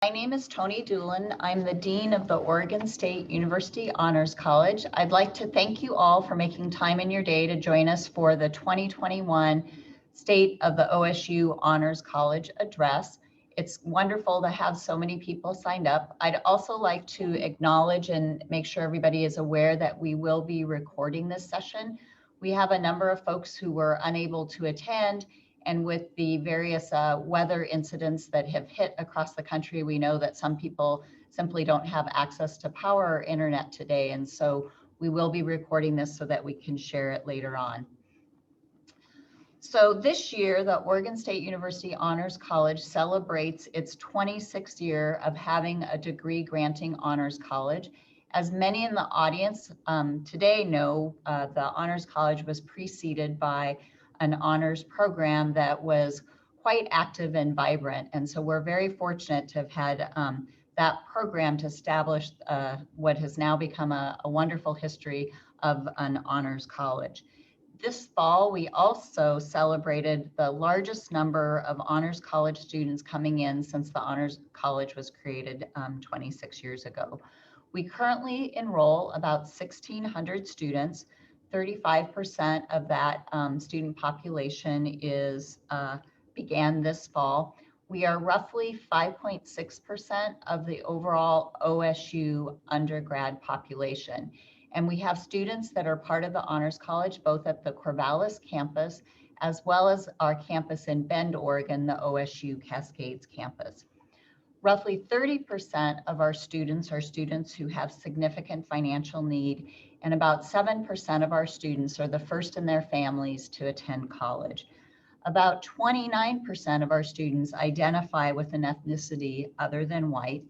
My name is Toni Doolen. I'm the Dean of the Oregon State University Honors College. I'd like to thank you all for making time in your day to join us for the 2021 State of the OSU Honors College Address. It's wonderful to have so many people signed up. I'd also like to acknowledge and make sure everybody is aware that we will be recording this session. We have a number of folks who were unable to attend, and with the various weather incidents that have hit across the country, we know that some people simply don't have access to power or internet today. And so we will be recording this so that we can share it later on. So this year, the Oregon State University Honors College celebrates its 26th year of having a degree granting honors college. As many in the audience today know, the Honors College was preceded by an honors program that was quite active and vibrant. And so we're very fortunate to have had that program to establish what has now become a wonderful history of an honors college. This fall, we also celebrated the largest number of honors college students coming in since the honors college was created 26 years ago. We currently enroll about 1,600 students. 35% of that student population began this fall. We are roughly 5.6% of the overall OSU undergrad population. And we have students that are part of the Honors College, both at the Corvallis campus, as well as our campus in Bend, Oregon, the OSU Cascades campus. Roughly 30% of our students are students who have significant financial need, and about 7% of our students are the first in their families to attend college. About 29% of our students identify with an ethnicity other than white.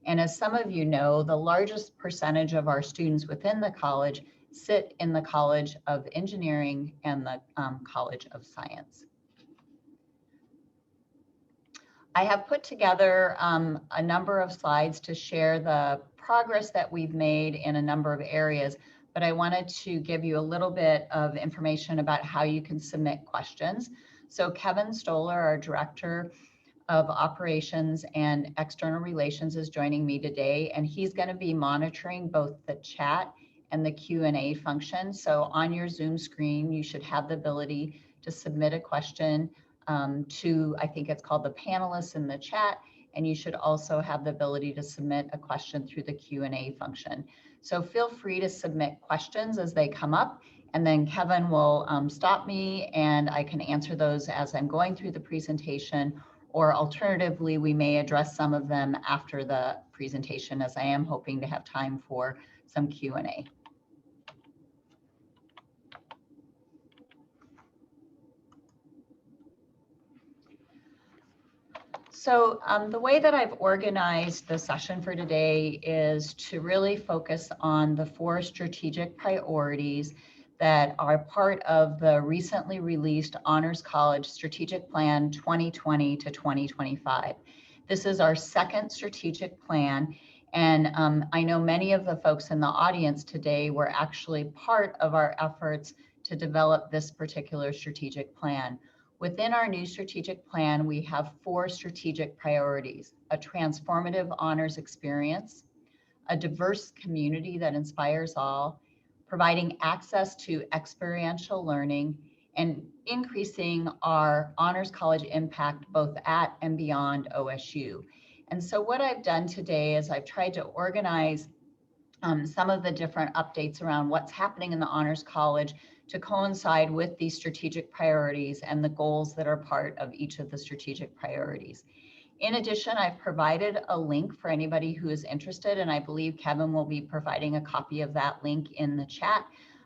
And as some of you know, the largest percentage of our students within the college sit in the College of Engineering and the College of Science. I have put together a number of slides to share the progress that we've made in a number of areas, but I wanted to give you a little bit of information about how you can submit questions. So Kevin Stoller, our Director of Operations and External Relations, is joining me today, and he's going to be monitoring both the chat and the Q&A function. So on your Zoom screen, you should have the ability to submit a question to, I think it's called the panelists in the chat, and you should also have the ability to submit a question through the Q&A function. So feel free to submit questions as they come up, and then Kevin will stop me and I can answer those as I'm going through the presentation, or alternatively, we may address some of them after the presentation, as I am hoping to have time for some Q&A. So the way that I've organized the session for today is to really focus on the 4 strategic priorities that are part of the recently released Honors College Strategic Plan 2020 to 2025. This is our second strategic plan, and I know many of the folks in the audience today were actually part of our efforts to develop this particular strategic plan. Within our new strategic plan, we have 4 strategic priorities: a transformative honors experience, a diverse community that inspires all, providing access to experiential learning, and increasing our honors college impact both at and beyond OSU. And so what I've done today is I've tried to organize some of the different updates around what's happening in the Honors College to coincide with these strategic priorities and the goals that are part of each of the strategic priorities. In addition, I've provided a link for anybody who is interested, and I believe Kevin will be providing a copy of that link in the chat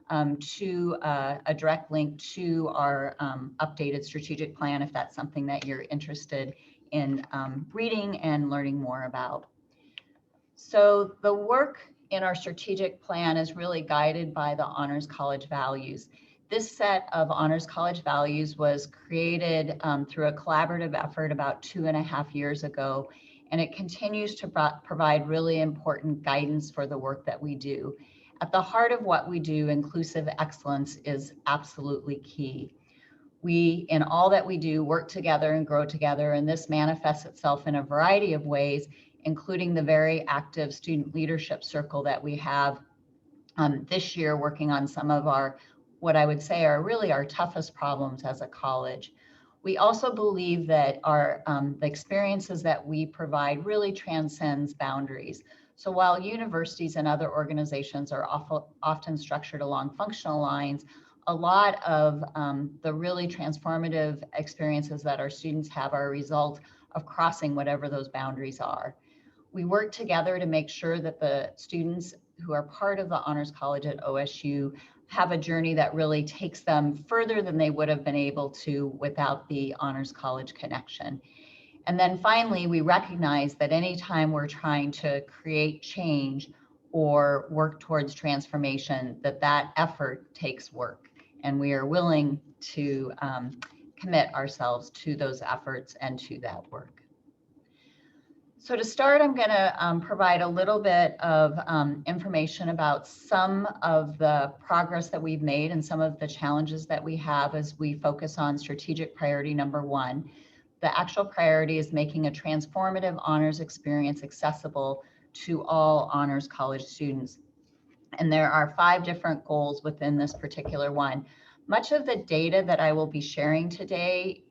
to a direct link to our updated strategic plan, if that's something that you're interested in reading and learning more about. So the work in our strategic plan is really guided by the Honors College values. This set of Honors College values was created through a collaborative effort about 2.5 years ago, and it continues to provide really important guidance for the work that we do. At the heart of what we do, inclusive excellence is absolutely key. We, in all that we do, work together and grow together, and this manifests itself in a variety of ways, including the very active student leadership circle that we have this year, working on some of our, what I would say are really our toughest problems as a college. We also believe that the experiences that we provide really transcends boundaries. So while universities and other organizations are often structured along functional lines, a lot of the really transformative experiences that our students have are a result of crossing whatever those boundaries are. We work together to make sure that the students who are part of the Honors College at OSU have a journey that really takes them further than they would have been able to without the Honors College connection. And then finally, we recognize that anytime we're trying to create change or work towards transformation, that effort takes work. And we are willing to commit ourselves to those efforts and to that work. So to start, I'm going to provide a little bit of information about some of the progress that we've made and some of the challenges that we have as we focus on strategic priority number 1. The actual priority is making a transformative honors experience accessible to all Honors College students. And there are 5 different goals within this particular one. Much of the data that I will be sharing today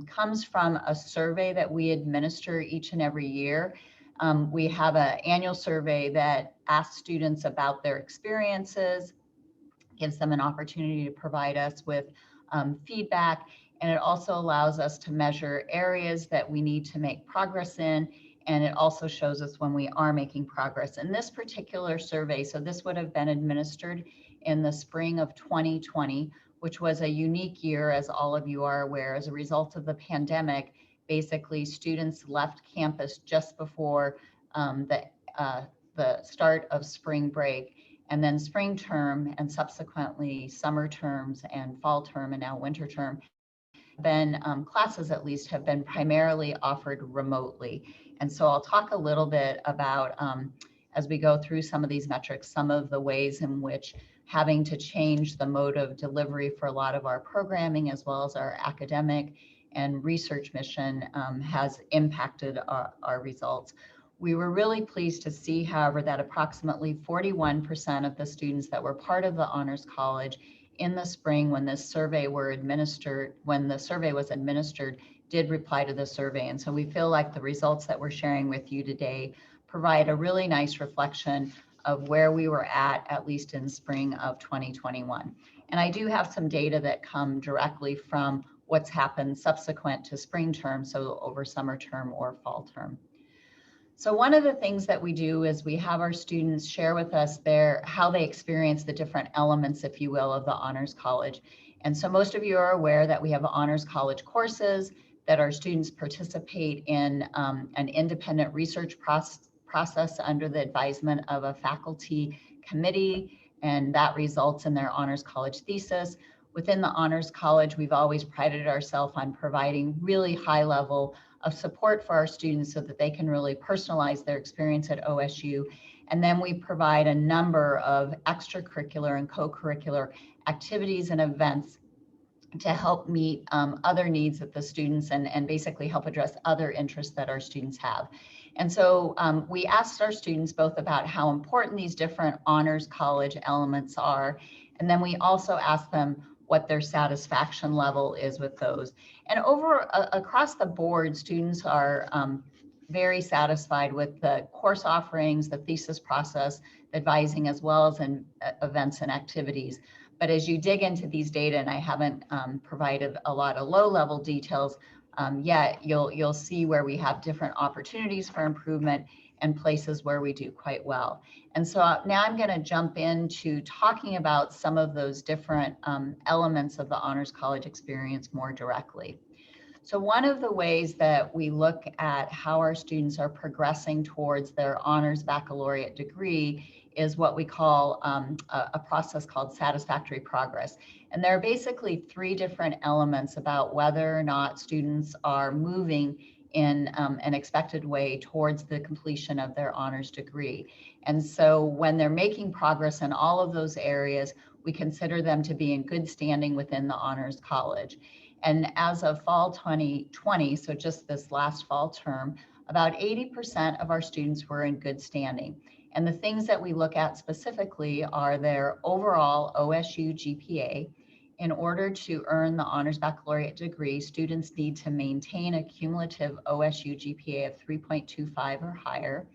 comes from a survey that we administer each and every year. We have an annual survey that asks students about their experiences, gives them an opportunity to provide us with feedback, and it also allows us to measure areas that we need to make progress in, and it also shows us when we are making progress. In this particular survey, so this would have been administered in the spring of 2020, which was a unique year, as all of you are aware. As a result of the pandemic, basically students left campus just before the start of spring break, and then spring term and subsequently summer terms and fall term and now winter term. Classes at least have been primarily offered remotely. And so I'll talk a little bit about, as we go through some of these metrics, some of the ways in which having to change the mode of delivery for a lot of our programming as well as our academic and research mission has impacted our results. We were really pleased to see, however, that approximately 41% of the students that were part of the Honors College in the spring when the survey was administered did reply to the survey. And so we feel like the results that we're sharing with you today provide a really nice reflection of where we were at least in spring of 2021. And I do have some data that come directly from what's happened subsequent to spring term, so over summer term or fall term. So one of the things that we do is we have our students share with us how they experience the different elements, if you will, of the Honors College. And so most of you are aware that we have Honors College courses, that our students participate in an independent research process under the advisement of a faculty committee, and that results in their Honors College thesis. Within the Honors College, we've always prided ourselves on providing really high level of support for our students so that they can really personalize their experience at OSU. And then we provide a number of extracurricular and co-curricular activities and events to help meet other needs of the students and basically help address other interests that our students have. And so we asked our students both about how important these different Honors College elements are, and then we also asked them what their satisfaction level is with those. And across the board, students are very satisfied with the course offerings, the thesis process, advising, as well as in events and activities. But as you dig into these data, and I haven't provided a lot of low-level details yet, you'll see where we have different opportunities for improvement and places where we do quite well. And so now I'm going to jump into talking about some of those different elements of the Honors College experience more directly. So one of the ways that we look at how our students are progressing towards their honors baccalaureate degree is what we call a process called Satisfactory Progress. And there are basically 3 different elements about whether or not students are moving in an expected way towards the completion of their honors degree. And so when they're making progress in all of those areas, we consider them to be in good standing within the Honors College. And as of fall 2020, so just this last fall term, about 80% of our students were in good standing. And the things that we look at specifically are their overall OSU GPA. In order to earn the honors baccalaureate degree, students need to maintain a cumulative OSU GPA of 3.25 or higher.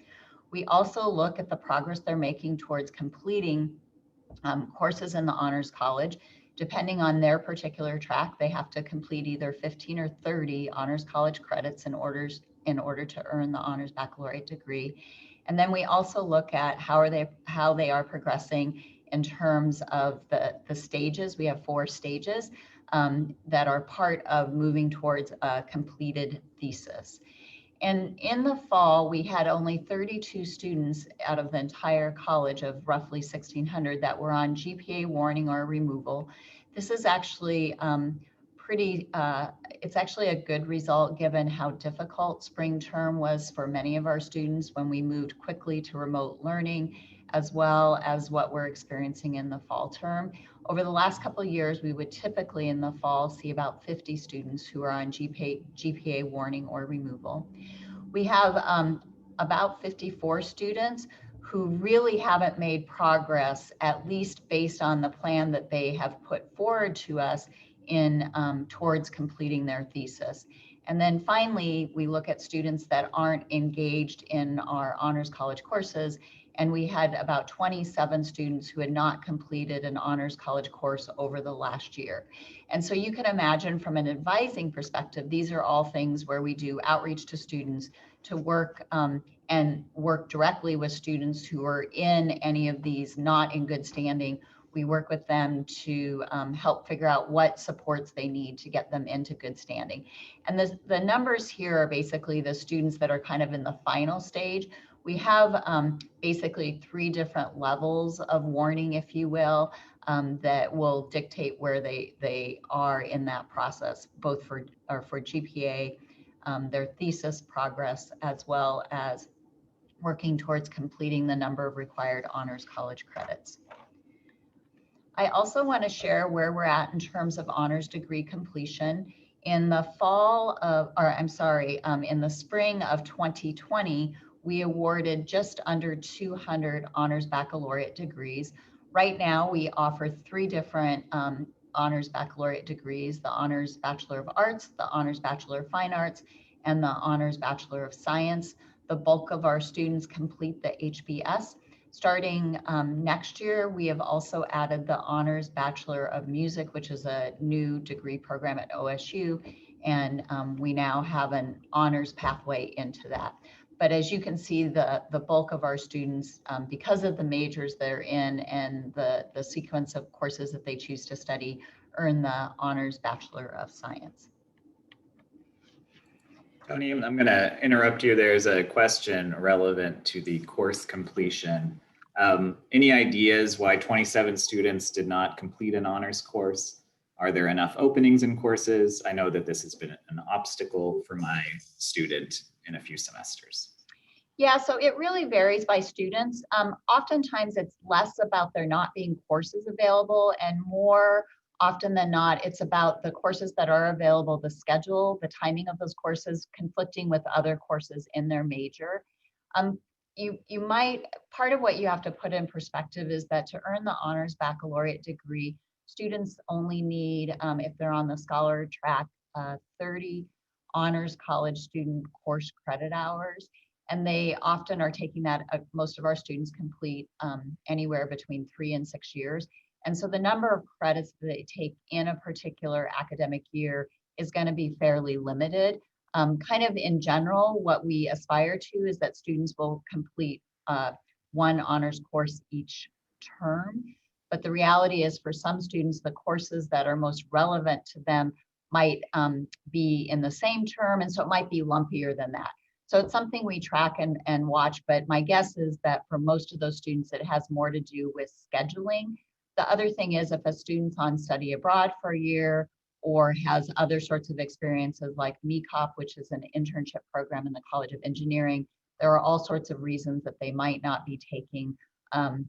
We also look at the progress they're making towards completing courses in the Honors College. Depending on their particular track, they have to complete either 15 or 30 Honors College credits in order to earn the Honors Baccalaureate degree. And then we also look at how they are progressing in terms of the stages. We have 4 stages that are part of moving towards a completed thesis. And in the fall, we had only 32 students out of the entire college of roughly 1,600 that were on GPA warning or removal. This is actually it's actually a good result given how difficult spring term was for many of our students when we moved quickly to remote learning, as well as what we're experiencing in the fall term. Over the last couple of years, we would typically in the fall see about 50 students who are on GPA warning or removal. We have about 54 students who really haven't made progress, at least based on the plan that they have put forward to us in towards completing their thesis. And then finally, we look at students that aren't engaged in our Honors College courses, and we had about 27 students who had not completed an Honors College course over the last year. And so you can imagine from an advising perspective, these are all things where we do outreach to students to work and work directly with students who are in any of these not in good standing. We work with them to help figure out what supports they need to get them into good standing. And the numbers here are basically the students that are kind of in the final stage. We have basically 3 different levels of warning, if you will, that will dictate where they are in that process, both for GPA, their thesis progress, as well as working towards completing the number of required Honors College credits. I also want to share where we're at in terms of honors degree completion. In the in the spring of 2020, we awarded just under 200 honors baccalaureate degrees. Right now, we offer 3 different honors baccalaureate degrees: the Honors Bachelor of Arts, the Honors Bachelor of Fine Arts, and the Honors Bachelor of Science. The bulk of our students complete the HBS. Starting next year, we have also added the Honors Bachelor of Music, which is a new degree program at OSU, and we now have an honors pathway into that. But as you can see, the bulk of our students, because of the majors they're in and the sequence of courses that they choose to study, earn the Honors Bachelor of Science. Toni, I'm going to interrupt you. There's a question relevant to the course completion. Any ideas why 27 students did not complete an honors course? Are there enough openings in courses? I know that this has been an obstacle for my student in a few semesters. Yeah, so it really varies by students. Oftentimes it's less about there not being courses available, and more often than not, it's about the courses that are available, the schedule, the timing of those courses conflicting with other courses in their major. You might, part of what you have to put in perspective is that to earn the Honors Baccalaureate degree, students only need, if they're on the scholar track, 30 Honors College student course credit hours. And they often are taking that, most of our students complete anywhere between 3 and 6 years. And so the number of credits that they take in a particular academic year is going to be fairly limited. Kind of in general, what we aspire to is that students will complete 1 honors course each term. But the reality is for some students, the courses that are most relevant to them might be in the same term. And so it might be lumpier than that. So it's something we track and watch, but my guess is that for most of those students, it has more to do with scheduling. The other thing is if a student's on study abroad for a year or has other sorts of experiences like MECOP, which is an internship program in the College of Engineering, there are all sorts of reasons that they might not be taking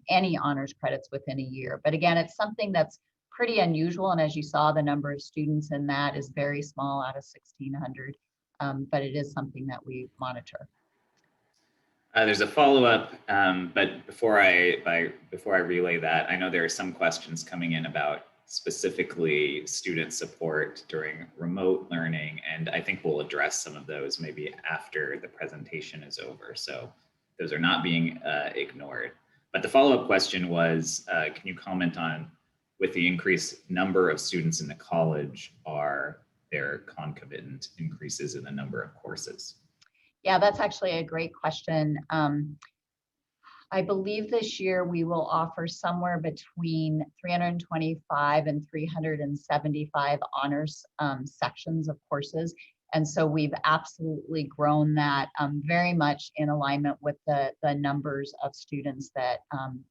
any honors credits within a year. But again, it's something that's pretty unusual. And as you saw, the number of students in that is very small out of 1,600. but it is something that we monitor. There's a follow-up, but before I relay that, I know there are some questions coming in about specifically student support during remote learning, and I think we'll address some of those maybe after the presentation is over. So those are not being ignored. But the follow-up question was, can you comment on, with the increased number of students in the college, are there concomitant increases in the number of courses? Yeah, that's actually a great question. I believe this year we will offer somewhere between 325 and 375 honors sections of courses. And so we've absolutely grown that very much in alignment with the numbers of students that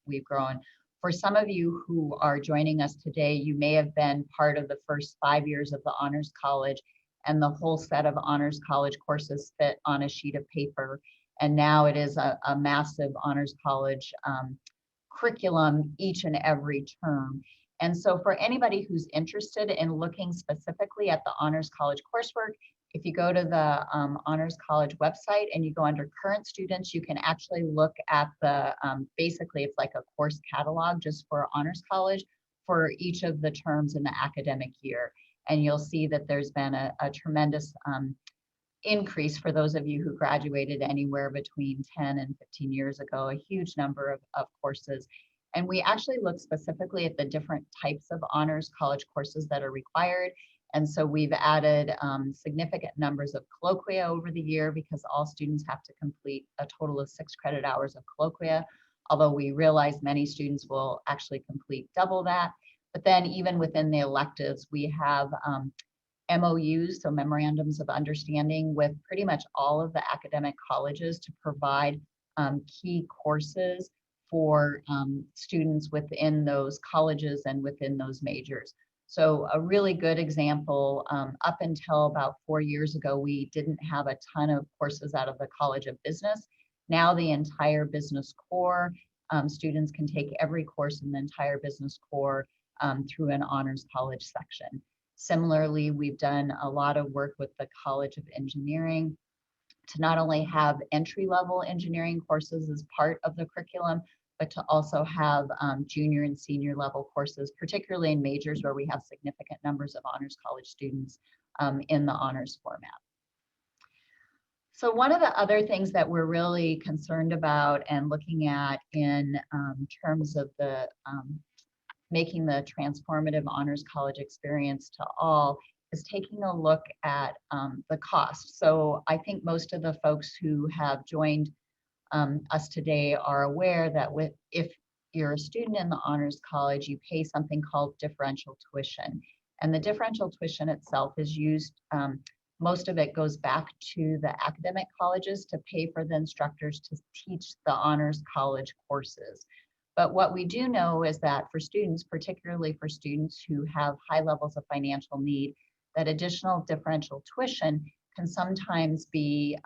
we've grown. For some of you who are joining us today, you may have been part of the first 5 years of the Honors College, and the whole set of Honors College courses fit on a sheet of paper. And now it is a massive Honors College curriculum each and every term. And so for anybody who's interested in looking specifically at the Honors College coursework, if you go to the Honors College website and you go under current students, you can actually look at the, basically it's like a course catalog just for Honors College for each of the terms in the academic year. And you'll see that there's been a tremendous increase for those of you who graduated anywhere between 10 and 15 years ago, a huge number of courses. And we actually look specifically at the different types of Honors College courses that are required. And so we've added significant numbers of colloquia over the year, because all students have to complete a total of 6 credit hours of colloquia, although we realize many students will actually complete double that. But then even within the electives, we have MOUs, so memorandums of understanding, with pretty much all of the academic colleges to provide key courses for students within those colleges and within those majors. So a really good example, up until about 4 years ago, we didn't have a ton of courses out of the College of Business. Now the entire business core, students can take every course in the entire business core through an Honors College section. Similarly, we've done a lot of work with the College of Engineering to not only have entry-level engineering courses as part of the curriculum, but to also have junior and senior level courses, particularly in majors where we have significant numbers of Honors College students in the honors format. So one of the other things that we're really concerned about and looking at in terms of the making the transformative Honors College experience to all is taking a look at the cost. So I think most of the folks who have joined us today are aware that if you're a student in the Honors College, you pay something called differential tuition. And the differential tuition itself is used, most of it goes back to the academic colleges to pay for the instructors to teach the Honors College courses. But what we do know is that for students, particularly for students who have high levels of financial need, that additional differential tuition can sometimes be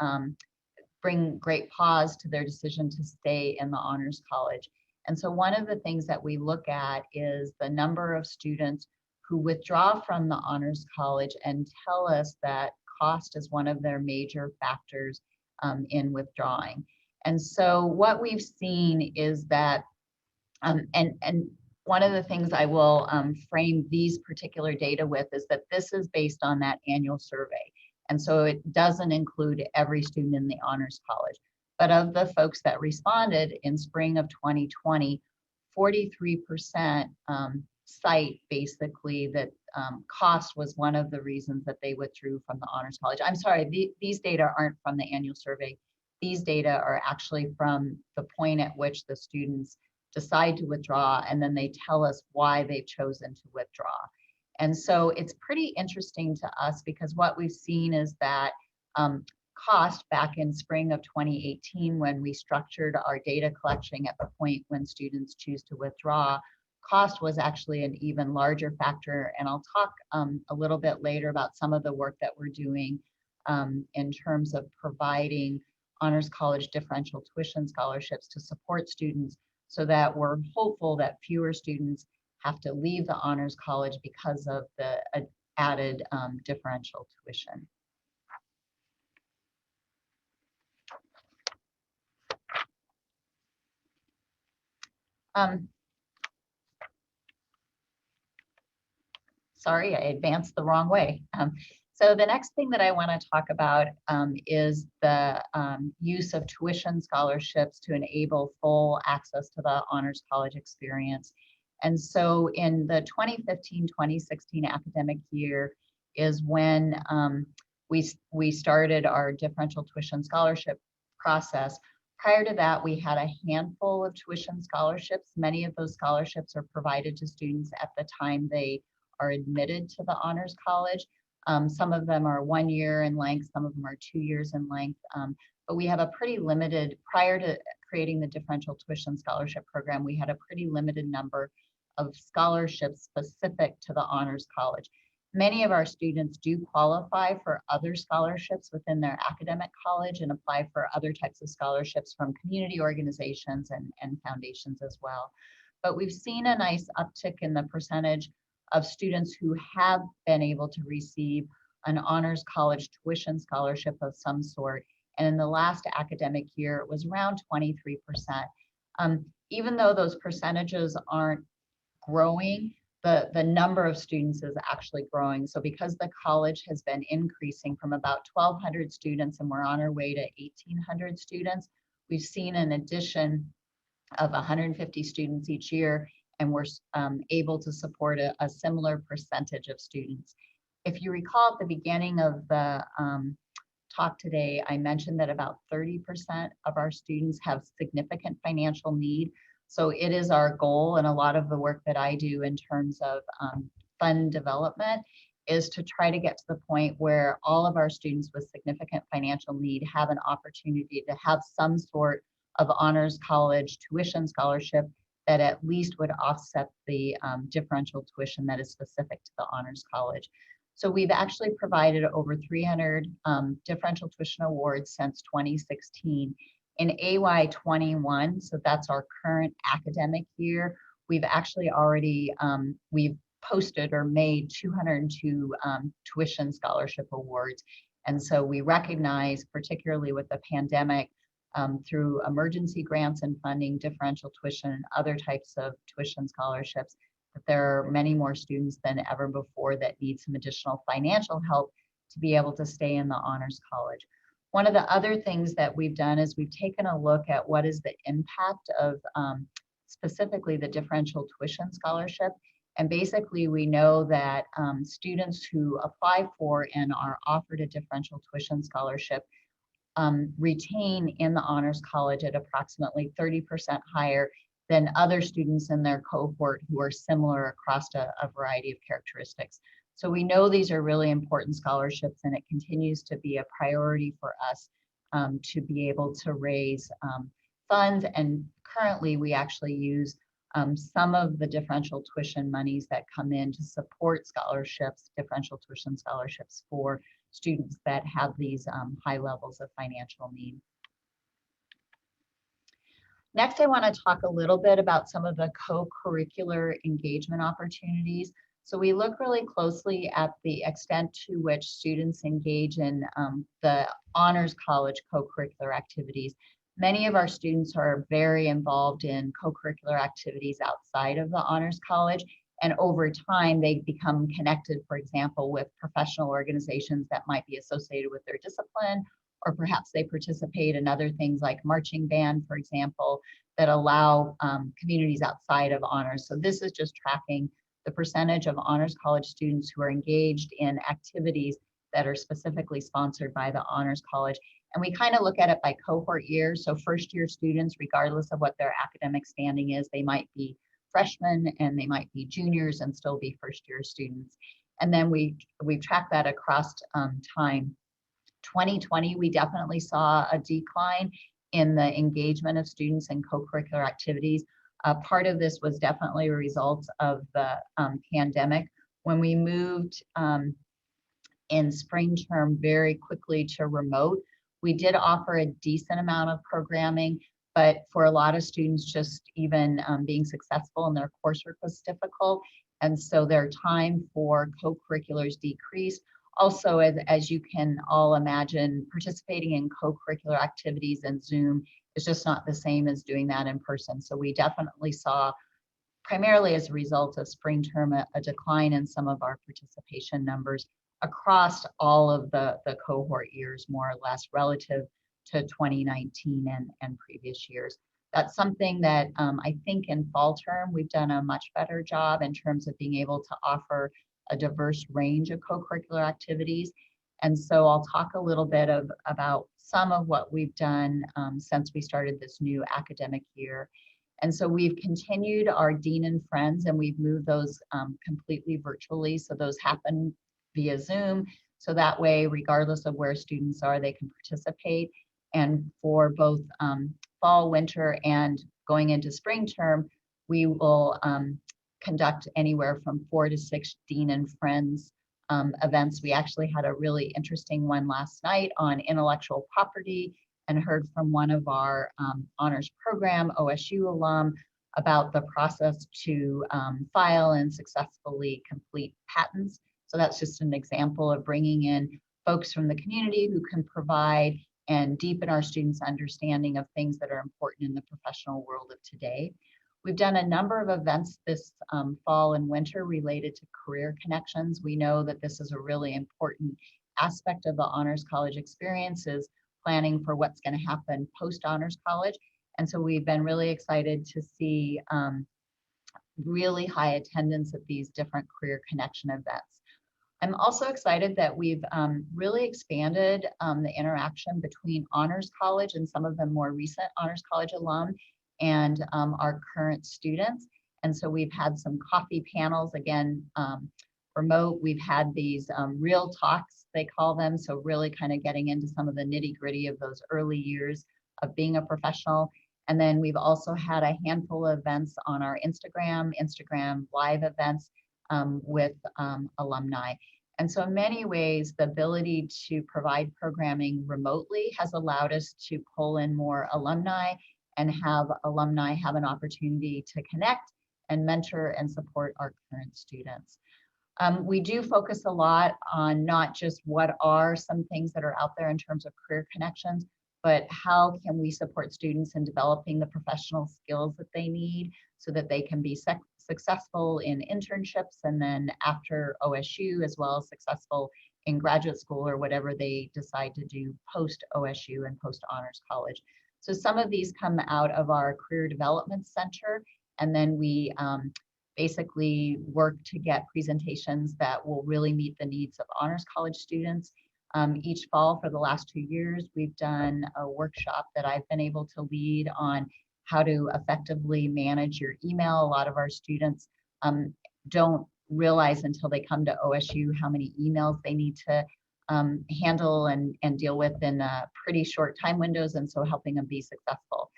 bring great pause to their decision to stay in the Honors College. And so one of the things that we look at is the number of students who withdraw from the Honors College and tell us that cost is one of their major factors in withdrawing. And so what we've seen is that, and one of the things I will frame these particular data with is that this is based on that annual survey. And so it doesn't include every student in the Honors College. But of the folks that responded in spring of 2020, 43% cite basically that cost was one of the reasons that they withdrew from the Honors College. I'm sorry, these data aren't from the annual survey. These data are actually from the point at which the students decide to withdraw, and then they tell us why they've chosen to withdraw. And so it's pretty interesting to us, because what we've seen is that cost back in spring of 2018, when we structured our data collection at the point when students choose to withdraw, cost was actually an even larger factor. And I'll talk a little bit later about some of the work that we're doing in terms of providing Honors College differential tuition scholarships to support students, so that we're hopeful that fewer students have to leave the Honors College because of the added differential tuition. Um, sorry, I advanced the wrong way. So the next thing that I want to talk about is the use of tuition scholarships to enable full access to the Honors College experience. And so in the 2015-2016 academic year is when we started our differential tuition scholarship process. Prior to that, we had a handful of tuition scholarships. Many of those scholarships are provided to students at the time they are admitted to the Honors College. Some of them are 1 year in length, some of them are 2 years in length, but we have a pretty limited, prior to creating the differential tuition scholarship program, we had a pretty limited number of scholarships specific to the Honors College. Many of our students do qualify for other scholarships within their academic college and apply for other types of scholarships from community organizations and foundations as well. But we've seen a nice uptick in the percentage of students who have been able to receive an Honors College tuition scholarship of some sort. And in the last academic year, it was around 23%. Even though those percentages aren't growing, the number of students is actually growing. So because the college has been increasing from about 1,200 students and we're on our way to 1,800 students, we've seen an addition of 150 students each year, and we're able to support a similar percentage of students. If you recall at the beginning of the talk today, I mentioned that about 30% of our students have significant financial need. So it is our goal, and a lot of the work that I do in terms of fund development is to try to get to the point where all of our students with significant financial need have an opportunity to have some sort of Honors College tuition scholarship that at least would offset the differential tuition that is specific to the Honors College. So we've actually provided over 300 differential tuition awards since 2016. In AY21, so that's our current academic year, we've actually already, we've posted or made 202 tuition scholarship awards. And so we recognize, particularly with the pandemic, through emergency grants and funding, differential tuition, and other types of tuition scholarships, that there are many more students than ever before that need some additional financial help to be able to stay in the Honors College. One of the other things that we've done is we've taken a look at what is the impact of specifically the differential tuition scholarship. And basically we know that students who apply for and are offered a differential tuition scholarship retain in the Honors College at approximately 30% higher than other students in their cohort who are similar across a variety of characteristics. So we know these are really important scholarships, and it continues to be a priority for us to be able to raise funds. And currently we actually use some of the differential tuition monies that come in to support scholarships, differential tuition scholarships for students that have these high levels of financial need. Next, I want to talk a little bit about some of the co-curricular engagement opportunities. So we look really closely at the extent to which students engage in the Honors College co-curricular activities. Many of our students are very involved in co-curricular activities outside of the Honors College, and over time they become connected, for example, with professional organizations that might be associated with their discipline, or perhaps they participate in other things like marching band, for example, that allow communities outside of honors. So this is just tracking the percentage of Honors College students who are engaged in activities that are specifically sponsored by the Honors College. And we kind of look at it by cohort year. So first year students, regardless of what their academic standing is, they might be freshmen and they might be juniors and still be first year students. And then we track that across time. 2020, we definitely saw a decline in the engagement of students in co-curricular activities. Part of this was definitely a result of the pandemic. When we moved in spring term very quickly to remote, we did offer a decent amount of programming, but for a lot of students, just even being successful in their coursework was difficult. And so their time for co-curriculars decreased. Also, as you can all imagine, participating in co-curricular activities and Zoom is just not the same as doing that in person. So we definitely saw, primarily as a result of spring term, a decline in some of our participation numbers across all of the cohort years, more or less, relative to 2019 and previous years. That's something that I think in fall term, we've done a much better job in terms of being able to offer a diverse range of co-curricular activities. And so I'll talk a little bit about some of what we've done since we started this new academic year. And so we've continued our Dean and Friends, and we've moved those completely virtually. So those happen via Zoom. So that way, regardless of where students are, they can participate. And for both fall, winter, and going into spring term, we will conduct anywhere from 4 to 6 Dean and Friends events. We actually had a really interesting one last night on intellectual property, and heard from one of our honors program OSU alum about the process to file and successfully complete patents. So that's just an example of bringing in folks from the community who can provide and deepen our students' understanding of things that are important in the professional world of today. We've done a number of events this fall and winter related to career connections. We know that this is a really important aspect of the Honors College experiences, planning for what's going to happen post-Honors College. And so we've been really excited to see really high attendance at these different career connection events. I'm also excited that we've really expanded the interaction between Honors College and some of the more recent Honors College alum and our current students. And so we've had some coffee panels, again, remote. We've had these real talks, they call them. So really kind of getting into some of the nitty gritty of those early years of being a professional. And then we've also had a handful of events on our Instagram live events with alumni. And so in many ways, the ability to provide programming remotely has allowed us to pull in more alumni and have alumni have an opportunity to connect and mentor and support our current students. We do focus a lot on not just what are some things that are out there in terms of career connections, but how can we support students in developing the professional skills that they need so that they can be successful in internships and then after OSU, as well as successful in graduate school or whatever they decide to do post OSU and post Honors College. So some of these come out of our Career Development Center, and then we basically work to get presentations that will really meet the needs of Honors College students. Each fall for the last 2 years, we've done a workshop that I've been able to lead on how to effectively manage your email. A lot of our students don't realize until they come to OSU how many emails they need to handle and deal with in pretty short time windows, and so helping them be successful.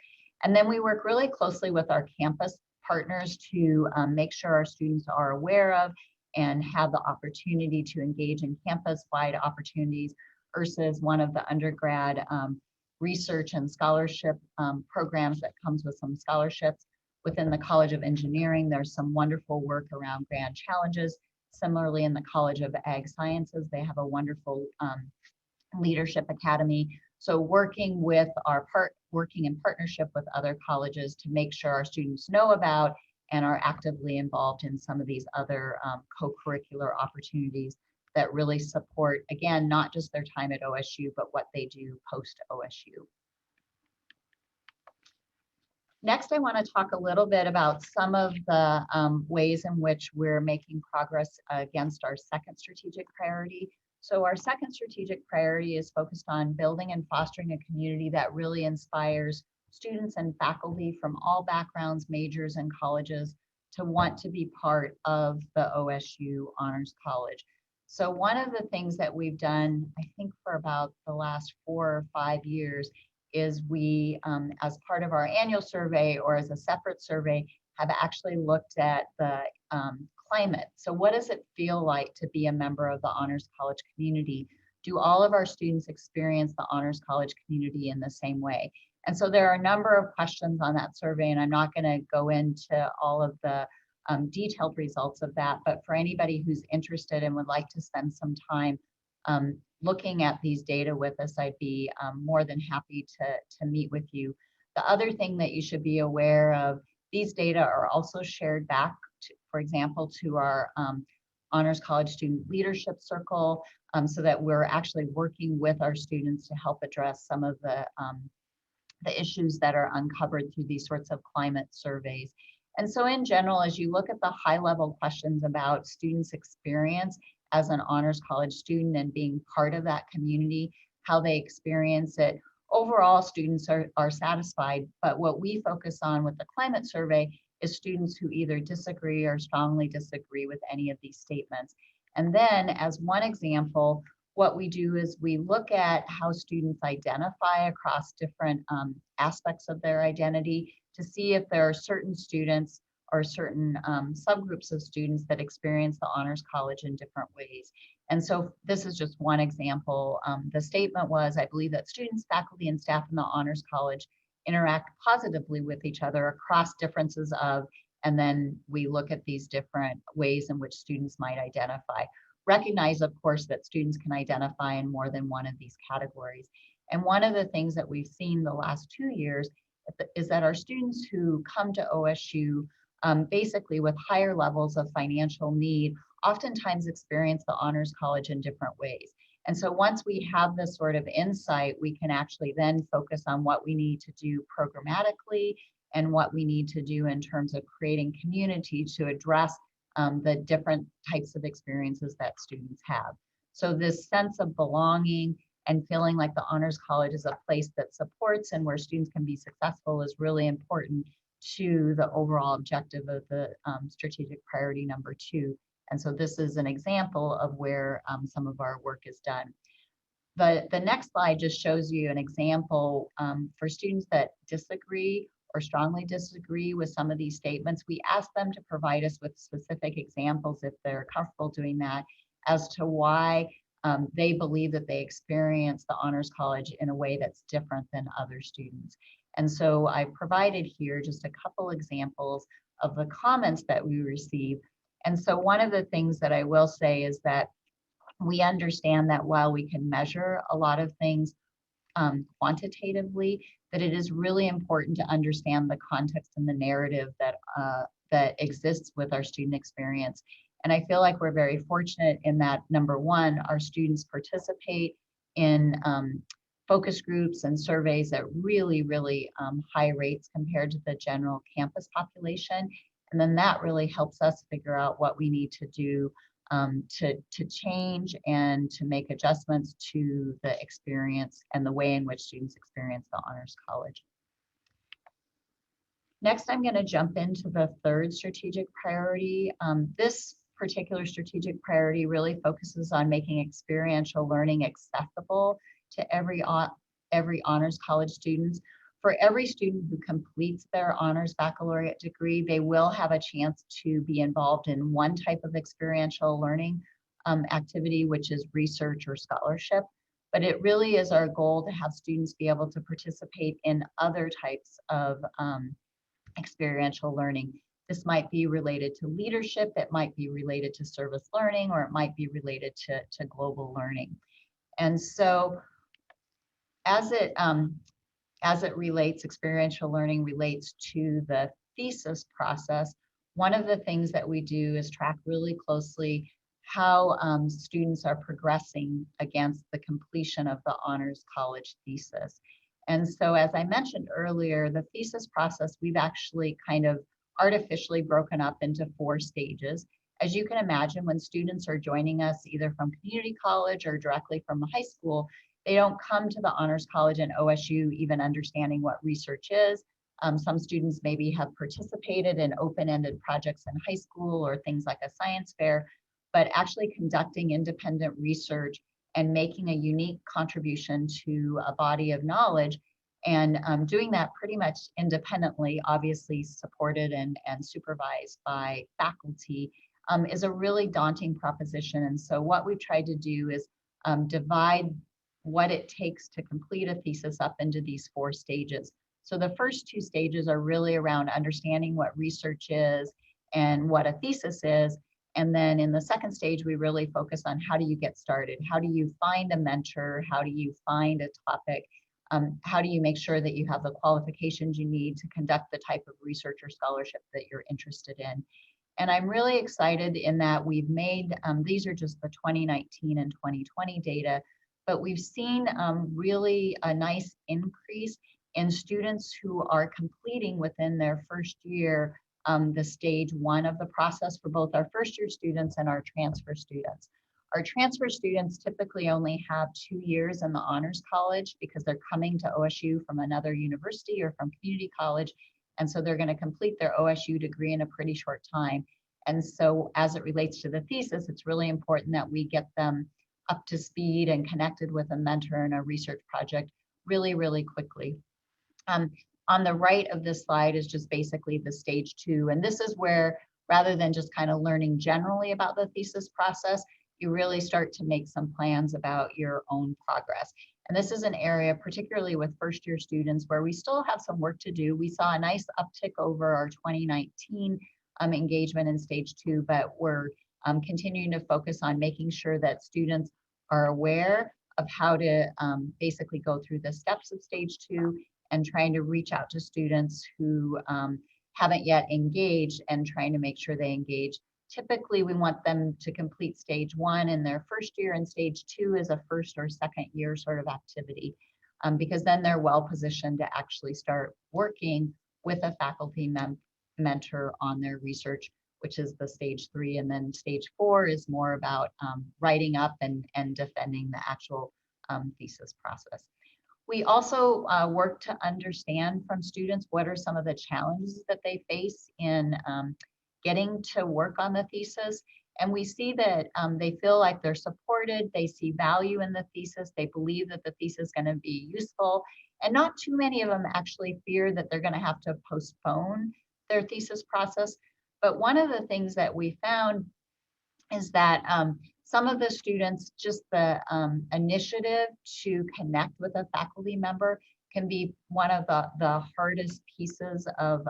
And then we work really closely with our campus partners to make sure our students are aware of and have the opportunity to engage in campus-wide opportunities. URSA is one of the undergrad research and scholarship programs that comes with some scholarships. Within the College of Engineering, there's some wonderful work around grand challenges. Similarly, in the College of Ag Sciences, they have a wonderful leadership academy. So working in partnership with other colleges to make sure our students know about and are actively involved in some of these other co-curricular opportunities that really support, again, not just their time at OSU, but what they do post OSU. Next, I want to talk a little bit about some of the ways in which we're making progress against our second strategic priority. So our second strategic priority is focused on building and fostering a community that really inspires students and faculty from all backgrounds, majors, and colleges to want to be part of the OSU Honors College. So one of the things that we've done, I think for about the last 4 or 5 years, is we, as part of our annual survey or as a separate survey, have actually looked at the climate. So what does it feel like to be a member of the Honors College community? Do all of our students experience the Honors College community in the same way? And so there are a number of questions on that survey, and I'm not going to go into all of the detailed results of that, but for anybody who's interested and would like to spend some time looking at these data with us, I'd be more than happy to meet with you. The other thing that you should be aware of, these data are also shared back, to, for example, to our Honors College Student Leadership Circle, so that we're actually working with our students to help address some of the issues that are uncovered through these sorts of climate surveys. And so in general, as you look at the high level questions about students' experience as an honors college student and being part of that community, how they experience it, overall students are satisfied. But what we focus on with the climate survey is students who either disagree or strongly disagree with any of these statements. And then as one example, what we do is we look at how students identify across different aspects of their identity to see if there are certain students or certain subgroups of students that experience the honors college in different ways. And so this is just one example. The statement was, I believe that students, faculty, and staff in the honors college interact positively with each other across differences of, and then we look at these different ways in which students might identify. Recognize, of course, that students can identify in more than one of these categories. And one of the things that we've seen the last 2 years is that our students who come to OSU basically with higher levels of financial need oftentimes experience the honors college in different ways. And so once we have this sort of insight, we can actually then focus on what we need to do programmatically and what we need to do in terms of creating community to address the different types of experiences that students have. So this sense of belonging and feeling like the honors college is a place that supports and where students can be successful is really important to the overall objective of the strategic priority number 2. And so this is an example of where some of our work is done. The next slide just shows you an example for students that disagree or strongly disagree with some of these statements. We ask them to provide us with specific examples, if they're comfortable doing that, as to why they believe that they experience the honors college in a way that's different than other students. And so I provided here just a couple examples of the comments that we receive. And so one of the things that I will say is that we understand that while we can measure a lot of things quantitatively, that it is really important to understand the context and the narrative that that exists with our student experience. And I feel like we're very fortunate in that, number one, our students participate in focus groups and surveys at really, really high rates compared to the general campus population. And then that really helps us figure out what we need to do to change and to make adjustments to the experience and the way in which students experience the honors college. Next, I'm going to jump into the third strategic priority. This particular strategic priority really focuses on making experiential learning accessible to every honors college student. For every student who completes their honors baccalaureate degree, they will have a chance to be involved in one type of experiential learning activity, which is research or scholarship. But it really is our goal to have students be able to participate in other types of experiential learning. This might be related to leadership, it might be related to service learning, or it might be related to global learning. And so as it relates, experiential learning relates to the thesis process, one of the things that we do is track really closely how students are progressing against the completion of the honors college thesis. And so as I mentioned earlier, the thesis process, we've actually kind of artificially broken up into 4 stages. As you can imagine, when students are joining us either from community college or directly from the high school, they don't come to the honors college and OSU even understanding what research is. Some students maybe have participated in open-ended projects in high school or things like a science fair, but actually conducting independent research and making a unique contribution to a body of knowledge, and doing that pretty much independently, obviously supported and supervised by faculty, is a really daunting proposition. And so what we've tried to do is divide what it takes to complete a thesis up into these 4 stages. So the first 2 stages are really around understanding what research is and what a thesis is. And then in the second stage, we really focus on how do you get started? How do you find a mentor? How do you find a topic? How do you make sure that you have the qualifications you need to conduct the type of research or scholarship that you're interested in? And I'm really excited in that we've made, these are just the 2019 and 2020 data, but we've seen really a nice increase in students who are completing within their first year the stage 1 of the process for both our first year students and our transfer students. Our transfer students typically only have 2 years in the honors college because they're coming to OSU from another university or from community college. And so they're going to complete their OSU degree in a pretty short time. And so as it relates to the thesis, it's really important that we get them up to speed and connected with a mentor and a research project really, really quickly. On the right of this slide is just basically the stage 2. And this is where, rather than just kind of learning generally about the thesis process, you really start to make some plans about your own progress. And this is an area, particularly with first year students, where we still have some work to do. We saw a nice uptick over our 2019 engagement in stage 2, but we're continuing to focus on making sure that students are aware of how to basically go through the steps of stage 2 and trying to reach out to students who haven't yet engaged and trying to make sure they engage. Typically, we want them to complete stage 1 in their first year, and stage 2 is a first or second year sort of activity, because then they're well positioned to actually start working with a faculty mentor on their research, which is the stage 3. And then stage 4 is more about writing up and defending the actual thesis process. We also work to understand from students what are some of the challenges that they face in getting to work on the thesis. And we see that they feel like they're supported, they see value in the thesis, they believe that the thesis is going to be useful, and not too many of them actually fear that they're going to have to postpone their thesis process. But one of the things that we found is that some of the students, just the initiative to connect with a faculty member can be one of the hardest pieces of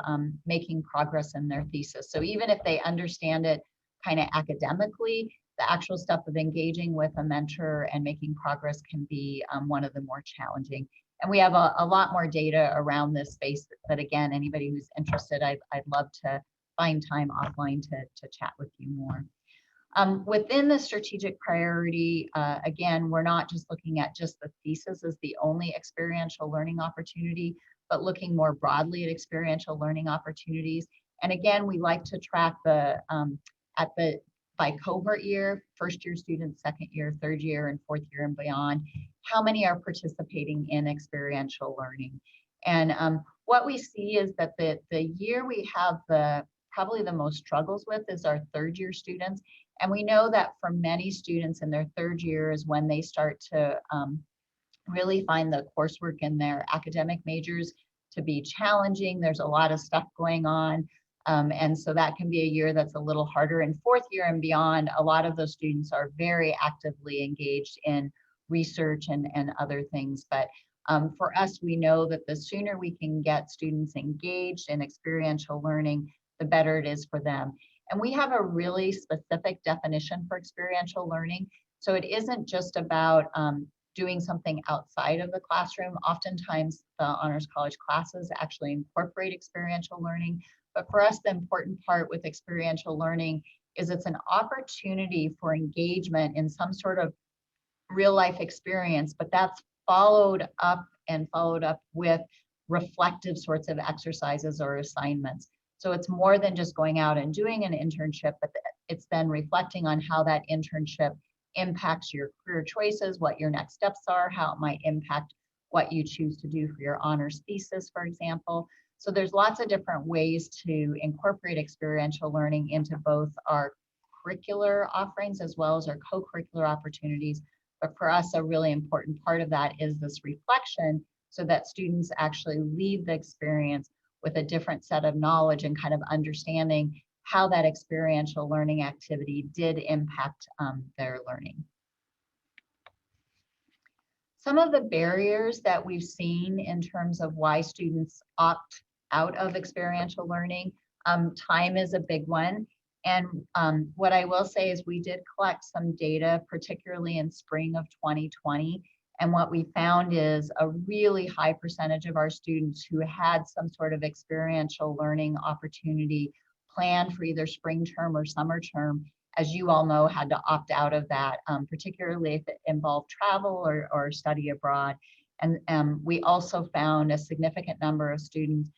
making progress in their thesis. So even if they understand it kind of academically, the actual step of engaging with a mentor and making progress can be one of the more challenging. And we have a lot more data around this space that, again, anybody who's interested, I'd love to find time offline to chat with you more. Within the strategic priority, again, we're not just looking at just the thesis as the only experiential learning opportunity, but looking more broadly at experiential learning opportunities. And again, we like to track by cohort year, first year students, second year, third year, and fourth year and beyond, how many are participating in experiential learning. And what we see is that the year we have probably the most struggles with is our third year students. And we know that for many students in their third year is when they start to really find the coursework in their academic majors to be challenging. There's a lot of stuff going on. And so that can be a year that's a little harder. In fourth year and beyond, a lot of those students are very actively engaged in research and other things. But for us, we know that the sooner we can get students engaged in experiential learning, the better it is for them. And we have a really specific definition for experiential learning. So it isn't just about doing something outside of the classroom. Oftentimes the honors college classes actually incorporate experiential learning. But for us, the important part with experiential learning is it's an opportunity for engagement in some sort of real life experience, but that's followed up with reflective sorts of exercises or assignments. So it's more than just going out and doing an internship, but it's then reflecting on how that internship impacts your career choices, what your next steps are, how it might impact what you choose to do for your honors thesis, for example. So there's lots of different ways to incorporate experiential learning into both our curricular offerings as well as our co-curricular opportunities. But for us, a really important part of that is this reflection so that students actually leave the experience with a different set of knowledge and kind of understanding how that experiential learning activity did impact their learning. Some of the barriers that we've seen in terms of why students opt out of experiential learning, time is a big one. And what I will say is we did collect some data, particularly in spring of 2020. And what we found is a really high percentage of our students who had some sort of experiential learning opportunity planned for either spring term or summer term, as you all know, had to opt out of that, particularly if it involved travel or study abroad. And we also found a significant number of students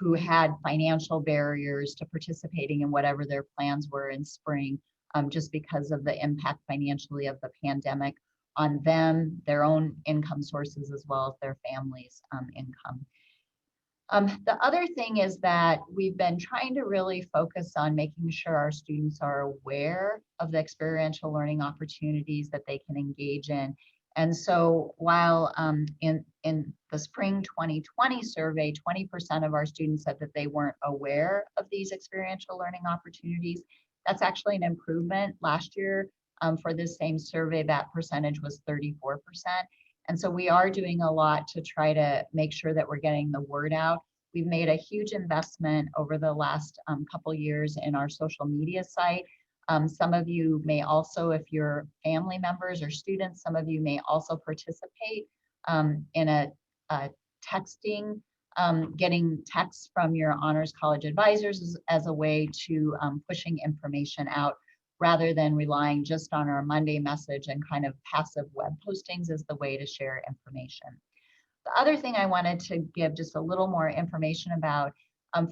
who had financial barriers to participating in whatever their plans were in spring, just because of the impact financially of the pandemic on them, their own income sources, as well as their families' income. The other thing is that we've been trying to really focus on making sure our students are aware of the experiential learning opportunities that they can engage in. And so while in the spring 2020 survey, 20% of our students said that they weren't aware of these experiential learning opportunities, that's actually an improvement. Last year, for this same survey, that percentage was 34%. And so we are doing a lot to try to make sure that we're getting the word out. We've made a huge investment over the last couple years in our social media site. Some of you may also, if you're family members or students, some of you may also participate in a texting, getting texts from your Honors College advisors as a way to pushing information out, rather than relying just on our Monday message and kind of passive web postings as the way to share information. The other thing I wanted to give just a little more information about,